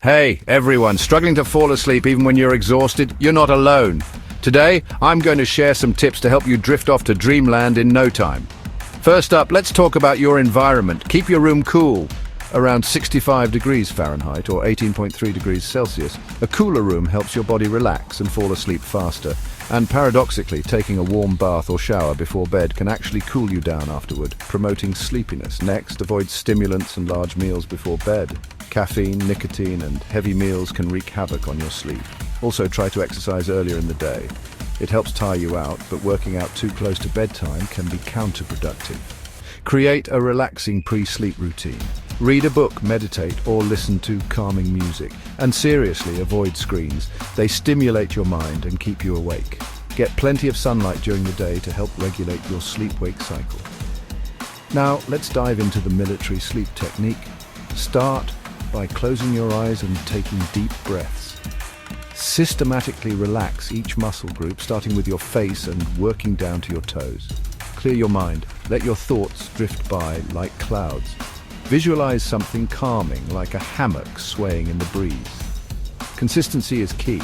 Hey, everyone, struggling to fall asleep even when you're exhausted? You're not alone. Today, I'm going to share some tips to help you drift off to dreamland in no time. First up, let's talk about your environment. Keep your room cool, around 65 degrees Fahrenheit or 18.3 degrees Celsius. A cooler room helps your body relax and fall asleep faster. And paradoxically, taking a warm bath or shower before bed can actually cool you down afterward, promoting sleepiness. Next, avoid stimulants and large meals before bed. Caffeine, nicotine, and heavy meals can wreak havoc on your sleep. Also, try to exercise earlier in the day. It helps tire you out, but working out too close to bedtime can be counterproductive. Create a relaxing pre-sleep routine. Read a book, meditate, or listen to calming music. And seriously, avoid screens. They stimulate your mind and keep you awake. Get plenty of sunlight during the day to help regulate your sleep-wake cycle. Now, let's dive into the military sleep technique. Start by closing your eyes and taking deep breaths. Systematically relax each muscle group, starting with your face and working down to your toes. Clear your mind. Let your thoughts drift by like clouds. Visualize something calming, like a hammock swaying in the breeze. Consistency is key.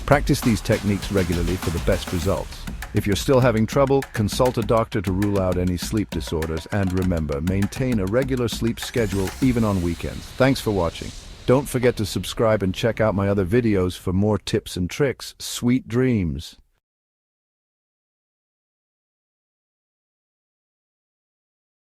Practice these techniques regularly for the best results. If you're still having trouble, consult a doctor to rule out any sleep disorders, and remember, maintain a regular sleep schedule even on weekends. Thanks for watching. Don't forget to subscribe and check out my other videos for more tips and tricks. Sweet dreams.